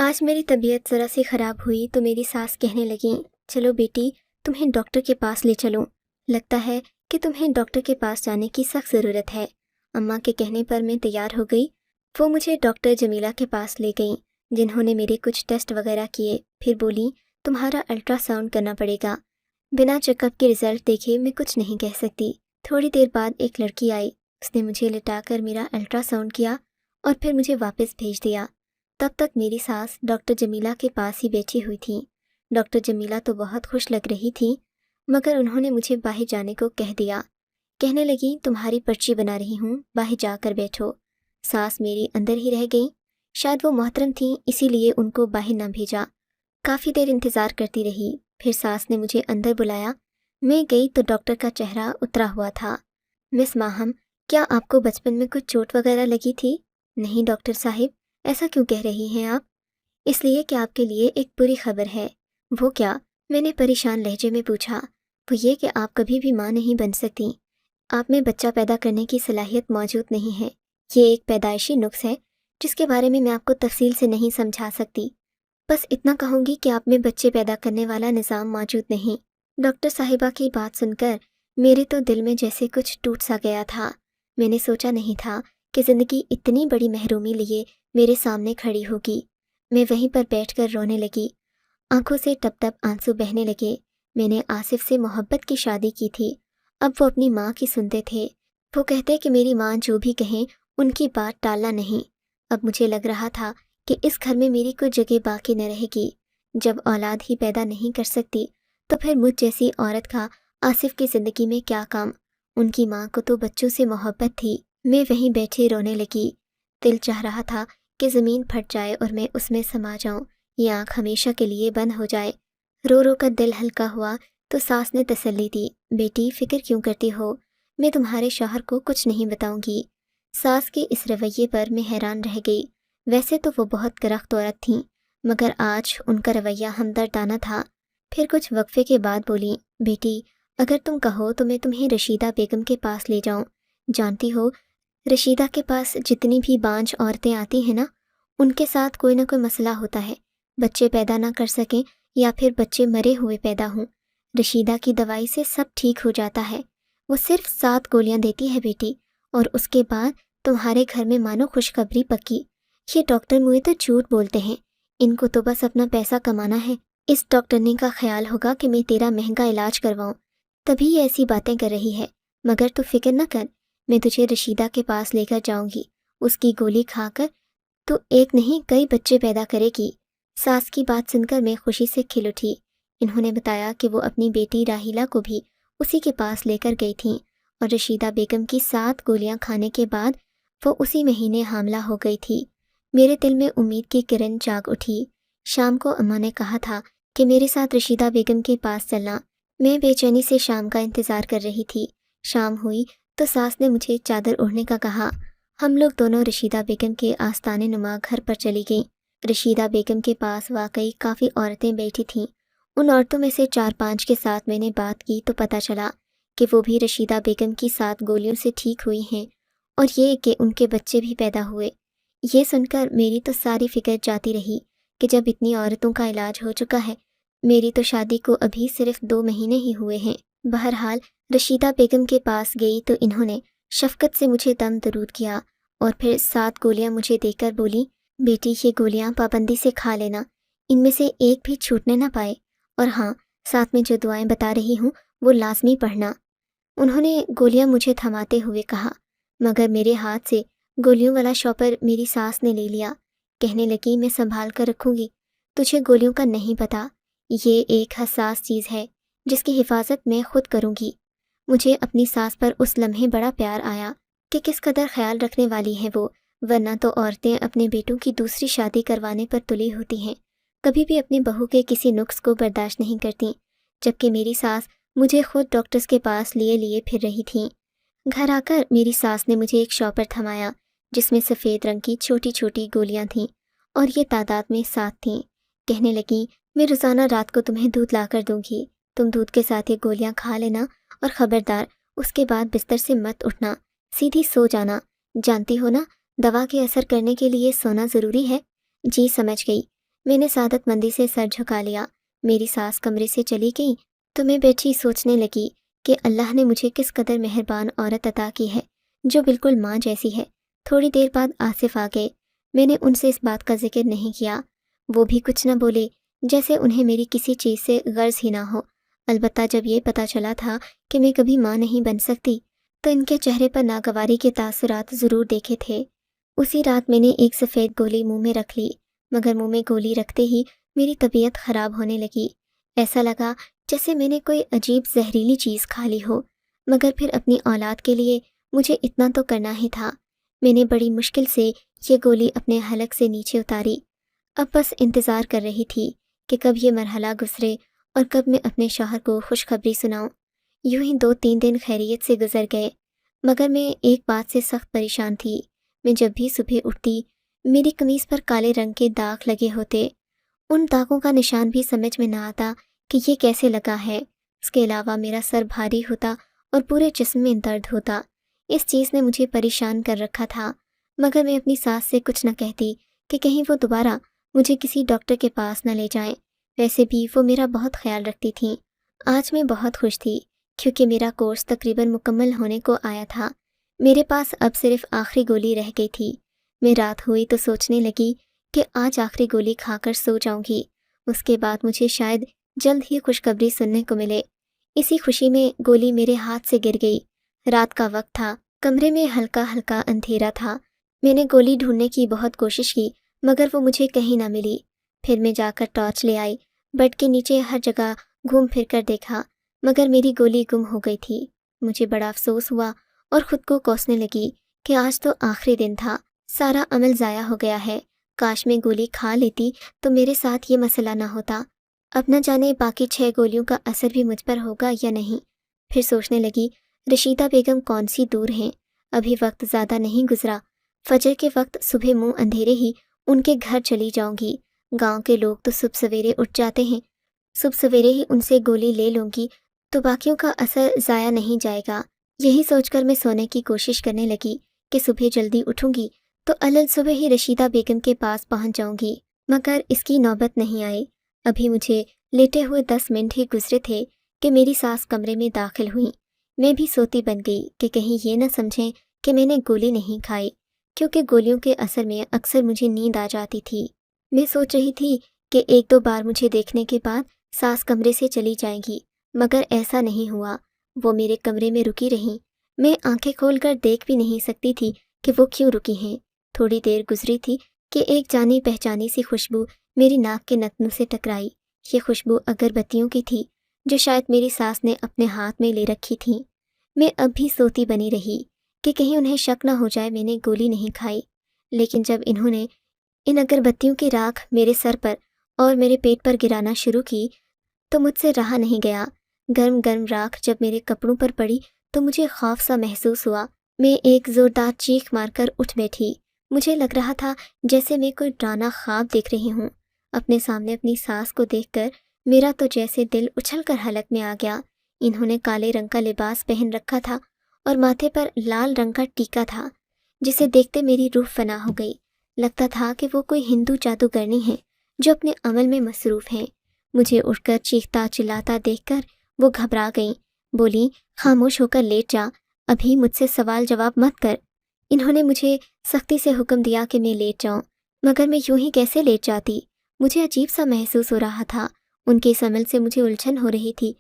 آج میری طبیعت ذرا سی خراب ہوئی تو میری ساس کہنے لگیں، چلو بیٹی تمہیں ڈاکٹر کے پاس لے چلوں، لگتا ہے کہ تمہیں ڈاکٹر کے پاس جانے کی سخت ضرورت ہے۔ اماں کے کہنے پر میں تیار ہو گئی۔ وہ مجھے ڈاکٹر جمیلہ کے پاس لے گئیں، جنہوں نے میرے کچھ ٹیسٹ وغیرہ کیے، پھر بولیں تمہارا الٹرا ساؤنڈ کرنا پڑے گا۔ بنا چیک اپ کے رزلٹ دیکھے میں کچھ نہیں کہہ سکتی۔ تھوڑی دیر بعد ایک لڑکی آئی، اس نے مجھے لٹا کر میرا الٹرا ساؤنڈ کیا اور پھر مجھے واپس بھیج دیا۔ تب تک میری ساس ڈاکٹر جمیلہ کے پاس ہی بیٹھی ہوئی تھیں۔ ڈاکٹر جمیلہ تو بہت خوش لگ رہی تھیں، مگر انہوں نے مجھے باہر جانے کو کہہ دیا۔ کہنے لگیں تمہاری پرچی بنا رہی ہوں، باہر جا کر بیٹھو۔ ساس میری اندر ہی رہ گئیں، شاید وہ محترم تھیں اسی لیے ان کو باہر نہ بھیجا۔ کافی دیر انتظار کرتی رہی، پھر ساس نے مجھے اندر بلایا۔ میں گئی تو ڈاکٹر کا چہرہ اترا ہوا تھا۔ مس ماہم، کیا آپ کو بچپن میں کچھ چوٹ وغیرہ لگی تھی؟ نہیں ڈاکٹر صاحب، ایسا کیوں کہہ رہی ہیں آپ؟ اس لیے کہ آپ کے لیے ایک بری خبر ہے۔ وہ کیا؟ میں نے پریشان لہجے میں پوچھا۔ وہ یہ کہ آپ کبھی بھی ماں نہیں بن سکتی، آپ میں بچہ پیدا کرنے کی صلاحیت موجود نہیں ہے۔ یہ ایک پیدائشی نقص ہے جس کے بارے میں آپ کو تفصیل سے نہیں سمجھا سکتی، بس اتنا کہوں گی کہ آپ میں بچے پیدا کرنے والا نظام موجود نہیں۔ ڈاکٹر صاحبہ کی بات سن کر میرے تو دل میں جیسے کچھ ٹوٹ سا گیا تھا۔ میں نے سوچا نہیں تھا کہ زندگی اتنی بڑی محرومی لیے میرے سامنے کھڑی ہوگی۔ میں وہیں پر بیٹھ کر رونے لگی، آنکھوں سے ٹپ ٹپ آنسو بہنے لگے۔ میں نے آصف سے محبت کی شادی کی تھی، اب وہ اپنی ماں کی سنتے تھے۔ وہ کہتے کہ میری ماں جو بھی کہیں ان کی بات ٹالنا نہیں۔ اب مجھے لگ رہا تھا کہ اس گھر میں میری کوئی جگہ باقی نہ رہے گی۔ جب اولاد ہی پیدا نہیں کر سکتی تو پھر مجھ جیسی عورت کا آصف کی زندگی میں کیا کام؟ ان کی ماں کو تو بچوں سے محبت تھی۔ میں وہیں بیٹھی رونے لگی۔ دل چاہ رہا تھا کہ زمین پھٹ جائے اور میں اس میں سما جاؤں، یہ آنکھ ہمیشہ کے لیے بند ہو جائے۔ رو رو کر دل ہلکا ہوا تو ساس نے تسلی دی، بیٹی فکر کیوں کرتی ہو، میں تمہارے شوہر کو کچھ نہیں بتاؤں گی۔ ساس کے اس رویے پر میں حیران رہ گئی۔ ویسے تو وہ بہت کرخت عورت تھیں، مگر آج ان کا رویہ ہمدردانہ تھا۔ پھر کچھ وقفے کے بعد بولیں، بیٹی اگر تم کہو تو میں تمہیں رشیدہ بیگم کے پاس لے جاؤں۔ جانتی ہو رشیدہ کے پاس جتنی بھی بانجھ عورتیں آتی ہیں نا، ان کے ساتھ کوئی نہ کوئی مسئلہ ہوتا ہے، بچے پیدا نہ کر سکیں یا پھر بچے مرے ہوئے پیدا ہوں۔ رشیدہ کی دوائی سے سب ٹھیک ہو جاتا ہے، وہ صرف 7 گولیاں دیتی ہے بیٹی، اور اس کے بعد تمہارے گھر میں مانو خوشخبری پکی۔ یہ ڈاکٹر موئے تو جھوٹ بولتے ہیں، ان کو تو بس اپنا پیسہ کمانا ہے۔ اس ڈاکٹرنی کا خیال ہوگا کہ میں تیرا مہنگا علاج کرواؤں، تبھی یہ ایسی باتیں کر رہی ہے، مگر تو فکر نہ کر، میں تجھے رشیدہ کے پاس لے کر جاؤں گی، اس کی گولی کھا کر تو ایک نہیں کئی بچے پیدا کرے گی۔ ساس کی بات سن کر میں خوشی سے کھل اٹھی۔ انہوں نے بتایا کہ وہ اپنی بیٹی راحیلہ کو بھی اسی کے پاس لے کر گئی تھیں، اور رشیدہ بیگم کی 7 گولیاں کھانے کے بعد وہ اسی مہینے حاملہ ہو گئی تھی۔ میرے دل میں امید کی کرن جاگ اٹھی۔ شام کو اماں نے کہا تھا کہ میرے ساتھ رشیدہ بیگم کے پاس چلنا۔ میں بے چینی سے شام کا انتظار کر رہی تھی۔ شام ہوئی تو ساس نے مجھے چادر اوڑھنے کا کہا۔ ہم لوگ دونوں رشیدہ بیگم کے آستانے نما گھر پر چلی گئیں۔ رشیدہ بیگم کے پاس واقعی کافی عورتیں بیٹھی تھیں۔ ان عورتوں میں سے 4-5 کے ساتھ میں نے بات کی تو پتہ چلا کہ وہ بھی رشیدہ بیگم کی 7 گولیوں سے ٹھیک ہوئی ہیں، اور یہ کہ ان کے بچے بھی پیدا ہوئے۔ یہ سن کر میری تو ساری فکر جاتی رہی کہ جب اتنی عورتوں کا علاج ہو چکا ہے، میری تو شادی کو ابھی صرف 2 مہینے ہی ہوئے ہیں۔ بہرحال رشیدہ بیگم کے پاس گئی تو انہوں نے شفقت سے مجھے دم درود کیا اور پھر 7 گولیاں مجھے دے کر بولی، بیٹی یہ گولیاں پابندی سے کھا لینا، ان میں سے ایک بھی چھوٹنے نہ پائے، اور ہاں ساتھ میں جو دعائیں بتا رہی ہوں وہ لازمی پڑھنا۔ انہوں نے گولیاں مجھے تھماتے ہوئے کہا، مگر میرے ہاتھ سے گولیوں والا شاپر میری ساس نے لے لیا۔ کہنے لگی، میں سنبھال کر رکھوں گی، تجھے گولیوں کا نہیں پتا، یہ ایک حساس چیز ہے جس کی حفاظت میں خود کروں گی۔ مجھے اپنی ساس پر اس لمحے بڑا پیار آیا کہ کس قدر خیال رکھنے والی ہیں وہ، ورنہ تو عورتیں اپنے بیٹوں کی دوسری شادی کروانے پر تلی ہوتی ہیں، کبھی بھی اپنی بہو کے کسی نقص کو برداشت نہیں کرتیں، جبکہ میری ساس مجھے خود ڈاکٹرز کے پاس لیے پھر رہی تھیں۔ گھر آ کر میری ساس نے مجھے ایک شاپر تھمایا جس میں سفید رنگ کی چھوٹی چھوٹی گولیاں تھیں، اور یہ تعداد میں 7 تھیں۔ کہنے لگیں، میں روزانہ رات کو تمہیں دودھ لا کر دوں گی، تم دودھ کے ساتھ یہ گولیاں کھا لینا، اور خبردار اس کے بعد بستر سے مت اٹھنا، سیدھی سو جانا، جانتی ہو نا دوا کے اثر کرنے کے لیے سونا ضروری ہے۔ جی سمجھ گئی، میں نے سعادت مندی سے سر جھکا لیا۔ میری ساس کمرے سے چلی گئی تو میں بیٹھی سوچنے لگی کہ اللہ نے مجھے کس قدر مہربان عورت عطا کی ہے جو بالکل ماں جیسی ہے۔ تھوڑی دیر بعد آصف آ گئے۔ میں نے ان سے اس بات کا ذکر نہیں کیا، وہ بھی کچھ نہ بولے، جیسے انہیں میری کسی چیز سے غرض ہی نہ ہو۔ البتہ جب یہ پتہ چلا تھا کہ میں کبھی ماں نہیں بن سکتی تو ان کے چہرے پر ناگواری کے تاثرات ضرور دیکھے تھے۔ اسی رات میں نے ایک سفید گولی منہ میں رکھ لی، مگر منہ میں گولی رکھتے ہی میری طبیعت خراب ہونے لگی۔ ایسا لگا جیسے میں نے کوئی عجیب زہریلی چیز کھا لی ہو، مگر پھر اپنی اولاد کے لیے مجھے اتنا تو کرنا ہی تھا۔ میں نے بڑی مشکل سے یہ گولی اپنے حلق سے نیچے اتاری۔ اب بس انتظار کر رہی تھی کہ کب یہ مرحلہ گزرے اور کب میں اپنے شوہر کو خوشخبری سناؤں۔ یوں ہی 2-3 دن خیریت سے گزر گئے، مگر میں ایک بات سے سخت پریشان تھی۔ میں جب بھی صبح اٹھتی میری قمیص پر کالے رنگ کے داغ لگے ہوتے۔ ان داغوں کا نشان بھی سمجھ میں نہ آتا کہ یہ کیسے لگا ہے۔ اس کے علاوہ میرا سر بھاری ہوتا اور پورے جسم میں درد ہوتا۔ اس چیز نے مجھے پریشان کر رکھا تھا، مگر میں اپنی ساس سے کچھ نہ کہتی کہ کہیں وہ دوبارہ مجھے کسی ڈاکٹر کے پاس نہ لے جائیں۔ ویسے بھی وہ میرا بہت خیال رکھتی تھیں۔ آج میں بہت خوش تھی کیونکہ میرا کورس تقریباً مکمل ہونے کو آیا تھا۔ میرے پاس اب صرف آخری گولی رہ گئی تھی۔ میں رات ہوئی تو سوچنے لگی کہ آج آخری گولی کھا کر سو جاؤں گی، اس کے بعد مجھے شاید جلد ہی خوشخبری سننے کو ملے۔ اسی خوشی میں گولی میرے ہاتھ سے گر گئی۔ رات کا وقت تھا، کمرے میں ہلکا ہلکا اندھیرا تھا۔ میں نے گولی ڈھونڈنے کی بہت کوشش کی مگر وہ مجھے کہیں نہ ملی۔ پھر میں جا کر ٹارچ لے آئی، بیڈ کے نیچے ہر جگہ گھوم پھر کر دیکھا، مگر میری گولی گم ہو گئی تھی۔ مجھے بڑا افسوس ہوا اور خود کو کوسنے لگی کہ آج تو آخری دن تھا، سارا عمل ضائع ہو گیا ہے۔ کاش میں گولی کھا لیتی تو میرے ساتھ یہ مسئلہ نہ ہوتا۔ اب نہ جانے باقی 6 گولیوں کا اثر بھی مجھ پر ہوگا یا نہیں۔ پھر سوچنے لگی رشیدہ بیگم کون سی دور ہیں، ابھی وقت زیادہ نہیں گزرا۔ فجر کے وقت صبح منہ اندھیرے ہی ان کے گھر چلی جاؤں گی۔ گاؤں کے لوگ تو صبح سویرے اٹھ جاتے ہیں، صبح سویرے ہی ان سے گولی لے لوں گی تو باقیوں کا اثر ضائع نہیں جائے گا۔ یہی سوچ کر میں سونے کی کوشش کرنے لگی کہ صبح جلدی اٹھوں گی تو علل صبح ہی رشیدہ بیگم کے پاس پہنچ جاؤں گی، مگر اس کی نوبت نہیں آئی۔ ابھی مجھے لیٹے ہوئے 10 منٹ ہی گزرے تھے کہ میری ساس کمرے میں داخل ہوئیں۔ میں بھی سوتی بن گئی کہ کہیں یہ نہ سمجھیں کہ میں نے گولی نہیں کھائی، کیونکہ گولیوں کے اثر میں اکثر مجھے نیند آ جاتی تھی۔ میں سوچ رہی تھی کہ 1-2 بار مجھے دیکھنے کے بعد ساس کمرے سے چلی جائیں گی، مگر ایسا نہیں ہوا۔ وہ میرے کمرے میں رکی رہیں۔ میں آنکھیں کھول کر دیکھ بھی نہیں سکتی تھی کہ وہ کیوں رکی ہیں۔ تھوڑی دیر گزری تھی کہ ایک جانی پہچانی سی خوشبو میری ناک کے نتنوں سے ٹکرائی۔ یہ خوشبو اگربتیوں کی تھی جو شاید میری ساس نے اپنے ہاتھ میں لے رکھی تھیں۔ میں اب بھی سوتی بنی رہی کہ کہیں انہیں شک نہ ہو جائے میں نے گولی نہیں کھائی، لیکن جب انہوں نے ان اگربتیوں کی راکھ میرے سر پر اور میرے پیٹ پر گرانا شروع کی تو مجھ سے رہا نہیں گیا۔ گرم گرم راکھ جب میرے کپڑوں پر پڑی تو مجھے خوف سا محسوس ہوا۔ میں ایک زوردار چیخ مار کر اٹھ بیٹھی۔ مجھے لگ رہا تھا جیسے میں کوئی ڈرانا خواب دیکھ رہی ہوں۔ اپنے سامنے اپنی ساس کو دیکھ کر میرا تو جیسے دل اچھل کر حلق میں آ گیا۔ انہوں نے کالے رنگ کا لباس پہن رکھا تھا اور ماتھے پر لال رنگ کا ٹیکا تھا، جسے دیکھتے میری روح فنا ہو گئی۔ لگتا تھا کہ وہ کوئی ہندو جادوگرنی ہیں جو اپنے عمل میں مصروف ہیں۔ مجھے اٹھ کر چیختا چلاتا دیکھ کر وہ گھبرا گئیں، بولی خاموش ہو کر لیٹ جا، ابھی مجھ سے سوال جواب مت کر۔ انہوں نے مجھے سختی سے حکم دیا کہ میں لیٹ جاؤں، مگر میں یوں ہی کیسے لیٹ جاتی؟ مجھے عجیب سا محسوس ہو رہا تھا۔ ان کے اس عمل سے مجھے الجھن ہو رہی تھی۔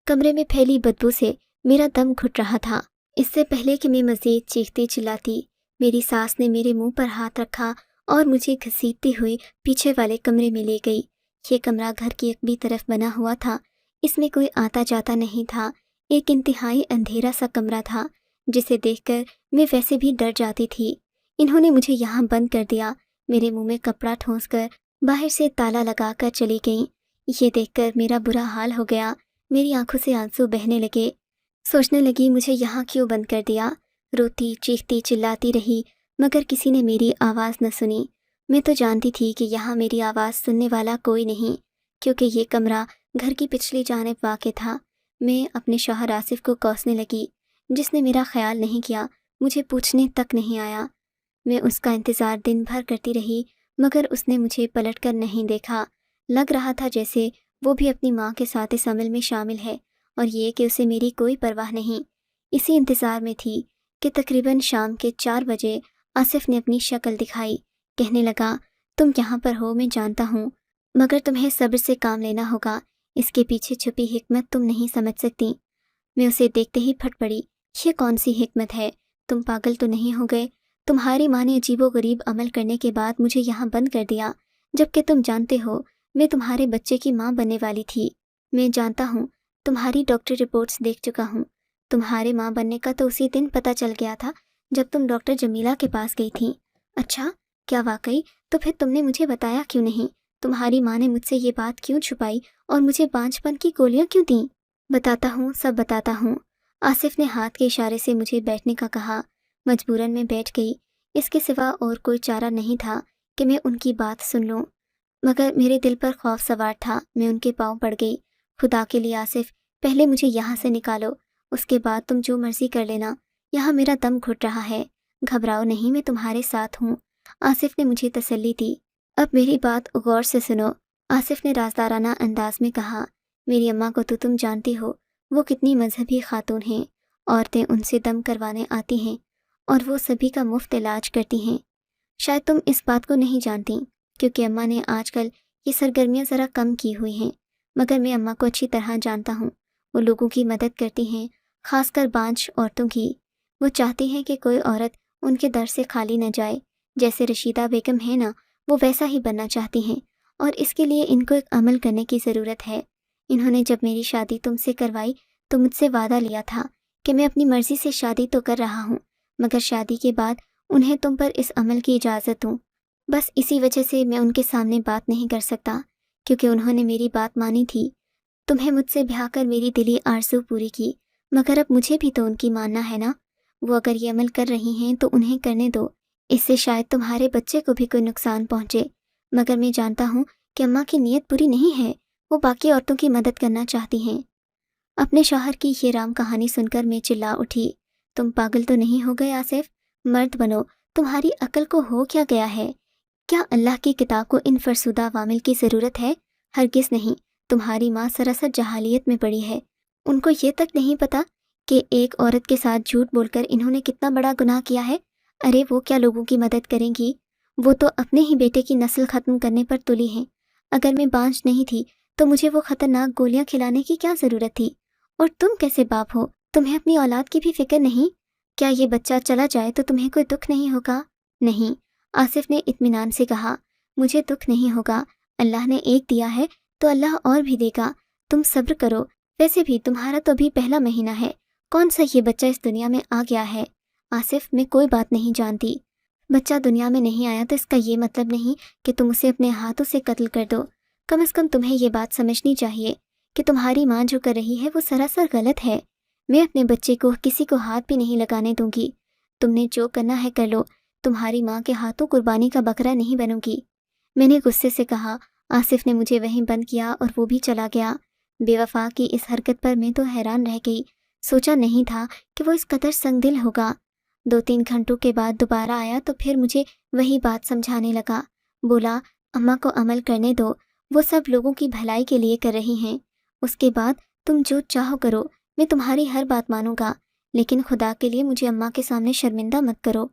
کمرے میں پھیلی بدبو سے میرا دم گھٹ رہا تھا۔ اس سے پہلے کہ میں مزید چیختی چلاتی، میری ساس نے میرے منہ پر ہاتھ رکھا اور مجھے گھسیٹتی ہوئی پیچھے والے کمرے میں لے گئی۔ یہ کمرہ گھر کی ایک بھی طرف بنا ہوا تھا، اس میں کوئی آتا جاتا نہیں تھا۔ ایک انتہائی اندھیرا سا کمرہ تھا جسے دیکھ کر میں ویسے بھی ڈر جاتی تھی۔ انہوں نے مجھے یہاں بند کر دیا، میرے منہ میں کپڑا ٹھونس کر باہر سے تالا لگا کر چلی گئیں۔ یہ دیکھ کر میرا برا حال ہو گیا، میری آنکھوں سے آنسو بہنے لگے۔ سوچنے لگی مجھے یہاں کیوں بند کر دیا۔ روتی چیختی چلاتی رہی مگر کسی نے میری آواز نہ سنی۔ میں تو جانتی تھی کہ یہاں میری آواز سننے والا کوئی نہیں، کیونکہ یہ کمرہ گھر کی پچھلی جانب واقع تھا۔ میں اپنے شوہر آصف کو کوسنے لگی، جس نے میرا خیال نہیں کیا، مجھے پوچھنے تک نہیں آیا۔ میں اس کا انتظار دن بھر کرتی رہی مگر اس نے مجھے پلٹ کر نہیں دیکھا۔ لگ رہا تھا جیسے وہ بھی اپنی ماں کے ساتھ اس عمل میں شامل ہے اور یہ کہ اسے میری کوئی پرواہ نہیں۔ اسی انتظار میں تھی کہ تقریباً شام کے 4 بجے آصف نے اپنی شکل دکھائی۔ کہنے لگا، تم یہاں پر ہو میں جانتا ہوں، مگر تمہیں صبر سے کام لینا ہوگا، اس کے پیچھے چھپی حکمت تم نہیں سمجھ سکتی۔ میں اسے دیکھتے ہی پھٹ پڑی۔ یہ کون سی حکمت ہے؟ تم پاگل تو نہیں ہو گئے؟ تمہاری ماں نے عجیب و غریب عمل کرنے کے بعد مجھے یہاں بند کر دیا، جبکہ تم جانتے ہو میں تمہارے بچے کی ماں بننے والی تھی۔ میں جانتا ہوں، تمہاری ڈاکٹر رپورٹس دیکھ چکا ہوں۔ تمہارے ماں بننے کا تو اسی دن پتہ چل گیا تھا جب تم ڈاکٹر جمیلہ کے پاس گئی تھی۔ اچھا، کیا واقعی؟ تو پھر تم نے مجھے بتایا کیوں نہیں؟ تمہاری ماں نے مجھ سے یہ بات کیوں چھپائی اور مجھے بانجھ پن کی گولیاں کیوں دیں؟ بتاتا ہوں، سب بتاتا ہوں۔ آصف نے ہاتھ کے اشارے سے مجھے بیٹھنے کا کہا۔ مجبوراً میں بیٹھ گئی۔ اس کے سوا اور کوئی چارہ نہیں تھا کہ میں ان کی بات سن لوں، مگر میرے دل پر خوف سوار تھا۔ میں ان کے پاؤں پڑ گئی۔ خدا کے لیے آصف، پہلے مجھے یہاں سے نکالو، اس کے بعد تم جو مرضی کر لینا۔ یہاں میرا دم گھٹ رہا ہے۔ گھبراؤ نہیں، میں تمہارے ساتھ ہوں۔ آصف نے مجھے تسلی دی۔ اب میری بات غور سے سنو، آصف نے رازدارانہ انداز میں کہا۔ میری اماں کو تو تم جانتی ہو، وہ کتنی مذہبی خاتون ہیں۔ عورتیں ان سے دم کروانے آتی ہیں اور وہ سبھی کا مفت علاج کرتی ہیں۔ شاید تم اس بات کو نہیں جانتی، کیونکہ اماں نے آج کل یہ سرگرمیاں ذرا کم کی ہوئی ہیں، مگر میں اماں کو اچھی طرح جانتا ہوں۔ وہ لوگوں کی مدد کرتی ہیں، خاص کر بانجھ عورتوں کی۔ وہ چاہتی ہیں کہ کوئی عورت ان کے در سے خالی نہ جائے۔ جیسے رشیدہ بیگم ہے نا، وہ ویسا ہی بننا چاہتی ہیں، اور اس کے لیے ان کو ایک عمل کرنے کی ضرورت ہے۔ انہوں نے جب میری شادی تم سے کروائی تو مجھ سے وعدہ لیا تھا کہ میں اپنی مرضی سے شادی تو کر رہا ہوں، مگر شادی کے بعد انہیں تم پر اس عمل کی اجازت دوں۔ بس اسی وجہ سے میں ان کے سامنے بات نہیں کر سکتا، کیونکہ انہوں نے میری بات مانی تھی۔ تمہیں مجھ سے بہا کر میری دلی آرزو پوری کی، مگر اب مجھے بھی تو ان کی ماننا ہے نا۔ وہ اگر یہ عمل کر رہی ہیں تو انہیں کرنے دو، اس سے شاید تمہارے بچے کو بھی کوئی نقصان پہنچے، مگر میں جانتا ہوں کہ اماں کی نیت بری نہیں ہے، وہ باقی عورتوں کی مدد کرنا چاہتی ہیں۔ اپنے شوہر کی یہ رام کہانی سن کر میں چلا اٹھی۔ تم پاگل تو نہیں ہو گئے آصف؟ مرد بنو، تمہاری عقل کو ہو کیا گیا ہے؟ کیا اللہ کی کتاب کو ان فرسودہ عوامل کی ضرورت ہے؟ ہرگز نہیں۔ تمہاری ماں سراسر جہالیت میں پڑی ہے۔ ان کو یہ تک نہیں پتا کہ ایک عورت کے ساتھ جھوٹ بول کر انہوں نے کتنا بڑا گناہ کیا ہے۔ ارے وہ کیا لوگوں کی مدد کریں گی؟ وہ تو اپنے ہی بیٹے کی نسل ختم کرنے پر تلی ہیں۔ اگر میں بانجھ نہیں تھی تو مجھے وہ خطرناک گولیاں کھلانے کی کیا ضرورت تھی؟ اور تم کیسے باپ ہو؟ تمہیں اپنی اولاد کی بھی فکر نہیں؟ کیا یہ بچہ چلا جائے تو تمہیں کوئی دکھ نہیں ہوگا؟ نہیں، آصف نے اطمینان سے کہا، مجھے دکھ نہیں ہوگا۔ اللہ نے ایک دیا ہے تو اللہ اور بھی دے گا۔ تم صبر کرو۔ ویسے بھی تمہارا تو ابھی پہلا مہینہ ہے، کون سا یہ بچہ اس دنیا میں آ گیا ہے؟ آصف، میں کوئی بات نہیں جانتی۔ بچہ دنیا میں نہیں آیا تو اس کا یہ مطلب نہیں کہ تم اسے اپنے ہاتھوں سے قتل کر دو۔ کم از کم تمہیں یہ بات سمجھنی چاہیے کہ تمہاری ماں جو کر رہی ہے وہ سراسر غلط ہے۔ میں اپنے بچے کو کسی کو ہاتھ بھی نہیں لگانے دوں گی۔ تم نے جو کرنا ہے کر لو، تمہاری ماں کے ہاتھوں قربانی کا بکرا نہیں بنوں گی۔ میں نے غصے سے کہا۔ آصف نے مجھے وہیں بند کیا اور وہ بھی چلا گیا۔ بے وفا کی اس حرکت پر میں تو حیران رہ گئی۔ سوچا نہیں تھا کہ وہ اس قدر سنگ دل ہوگا۔ 2-3 گھنٹوں کے بعد دوبارہ آیا تو پھر مجھے وہی بات سمجھانے لگا۔ بولا، اماں کو عمل کرنے دو، وہ سب لوگوں کی بھلائی کے لیے کر رہی ہیں۔ اس کے بعد تم جو چاہو کرو، میں تمہاری ہر بات مانوں گا، لیکن خدا کے لیے مجھے اماں کے سامنے شرمندہ مت کرو۔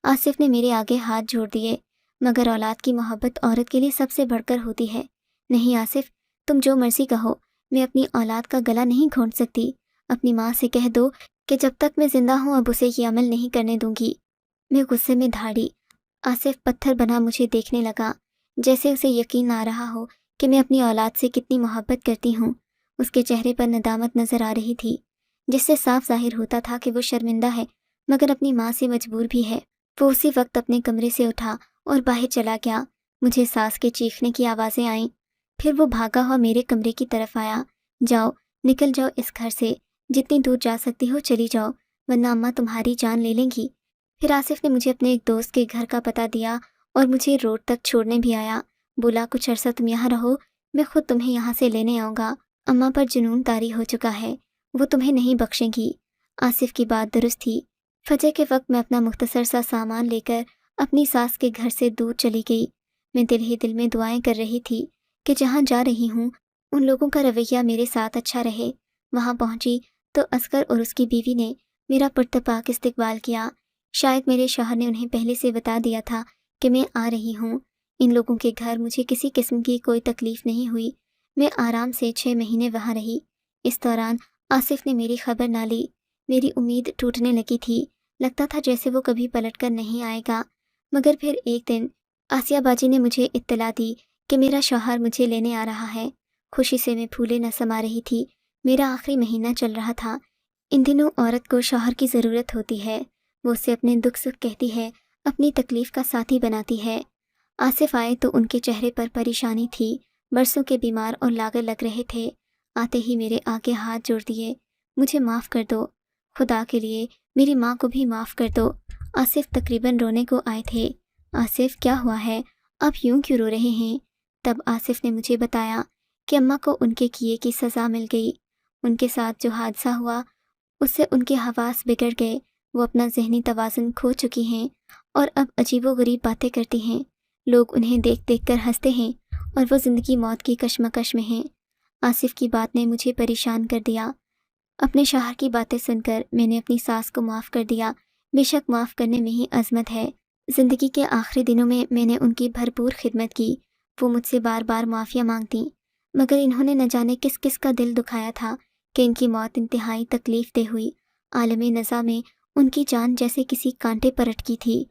آصف نے میرے آگے ہاتھ جوڑ دیے۔ مگر اولاد کی محبت عورت کے لیے سب سے بڑھ کر ہوتی ہے۔ نہیں آصف، تم جو مرضی کہو، میں اپنی اولاد کا گلا نہیں گھونٹ سکتی۔ اپنی ماں سے کہہ دو کہ جب تک میں زندہ ہوں اب اسے یہ عمل نہیں کرنے دوں گی۔ میں غصے میں دھاڑی۔ آصف پتھر بنا مجھے دیکھنے لگا، جیسے اسے یقین آ رہا ہو کہ میں اپنی اولاد سے کتنی محبت کرتی ہوں۔ اس کے چہرے پر ندامت نظر آ رہی تھی، جس سے صاف ظاہر ہوتا تھا کہ وہ شرمندہ ہے، مگر اپنی ماں سے مجبور بھی ہے۔ وہ اسی وقت اپنے کمرے سے اٹھا اور باہر چلا گیا۔ مجھے ساس کے چیخنے کی آوازیں آئیں۔ پھر وہ بھاگا ہوا میرے کمرے کی طرف آیا۔ جاؤ، نکل جاؤ اس گھر سے، جتنی دور جا سکتی ہو چلی جاؤ، ورنہ اماں تمہاری جان لے لیں گی۔ پھر آصف نے مجھے اپنے ایک دوست کے گھر کا پتہ دیا اور مجھے روڈ تک چھوڑنے بھی آیا۔ بولا، کچھ عرصہ تم یہاں رہو، میں خود تمہیں یہاں سے لینے آؤں گا۔ اماں پر جنون طاری ہو چکا ہے، وہ تمہیں نہیں بخشیں گی۔ آصف کی بات درست تھی۔ فجر کے وقت میں اپنا مختصر سا سامان لے کر اپنی ساس کے گھر سے دور چلی گئی۔ میں دل ہی دل میں دعائیں کر رہی تھی کہ جہاں جا رہی ہوں ان لوگوں کا رویہ میرے ساتھ اچھا رہے۔ وہاں پہنچی تو اصغر اور اس کی بیوی نے میرا پرتپاک استقبال کیا۔ شاید میرے شوہر نے انہیں پہلے سے بتا دیا تھا کہ میں آ رہی ہوں۔ ان لوگوں کے گھر مجھے کسی قسم کی کوئی تکلیف نہیں ہوئی۔ میں آرام سے 6 مہینے وہاں رہی۔ اس دوران آصف نے میری خبر نہ لی۔ میری امید ٹوٹنے لگی تھی، لگتا تھا جیسے وہ کبھی پلٹ کر نہیں آئے گا۔ مگر پھر ایک دن آسیہ باجی نے مجھے اطلاع دی کہ میرا شوہر مجھے لینے آ رہا ہے۔ خوشی سے میں پھولے نہ سما رہی تھی۔ میرا آخری مہینہ چل رہا تھا۔ ان دنوں عورت کو شوہر کی ضرورت ہوتی ہے، وہ اسے اپنے دکھ سکھ کہتی ہے، اپنی تکلیف کا ساتھی بناتی ہے۔ آصف آئے تو ان کے چہرے پر پریشانی تھی، برسوں کے بیمار اور لاغر لگ رہے تھے۔ آتے ہی میرے آگے ہاتھ جوڑ دیے، مجھے معاف کر دو، خدا کے لیے میری ماں کو بھی معاف کر دو۔ آصف تقریباً رونے کو آئے تھے۔ آصف کیا ہوا ہے؟ آپ یوں کیوں رو رہے ہیں؟ تب آصف نے مجھے بتایا کہ اماں کو ان کے کیے کی سزا مل گئی۔ ان کے ساتھ جو حادثہ ہوا اس سے ان کے حواس بگڑ گئے، وہ اپنا ذہنی توازن کھو چکی ہیں اور اب عجیب و غریب باتیں کرتی ہیں۔ لوگ انہیں دیکھ دیکھ کر ہنستے ہیں اور وہ زندگی موت کی کشمکش میں ہیں۔ آصف کی بات نے مجھے پریشان کر دیا۔ اپنے شوہر کی باتیں سن کر میں نے اپنی ساس کو معاف کر دیا۔ بے شک معاف کرنے میں ہی عظمت ہے۔ زندگی کے آخری دنوں میں نے ان کی بھرپور خدمت کی۔ وہ مجھ سے بار بار معافیا مانگتیں، مگر انہوں نے نہ جانے کس کس کا دل دکھایا تھا کہ ان کی موت انتہائی تکلیف دہ ہوئی۔ عالم نزا میں ان کی جان جیسے کسی کانٹے پر اٹکی تھی۔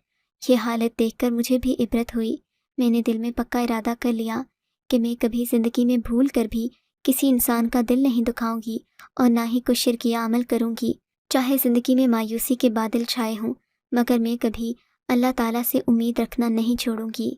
یہ حالت دیکھ کر مجھے بھی عبرت ہوئی۔ میں نے دل میں پکا ارادہ کر لیا کہ میں کبھی زندگی میں بھول کر بھی کسی انسان کا دل نہیں دکھاؤں گی اور نہ ہی کوئی شرکیہ عمل کروں گی، چاہے زندگی میں مایوسی کے بادل چھائے ہوں، مگر میں کبھی اللہ تعالیٰ سے امید رکھنا نہیں چھوڑوں گی۔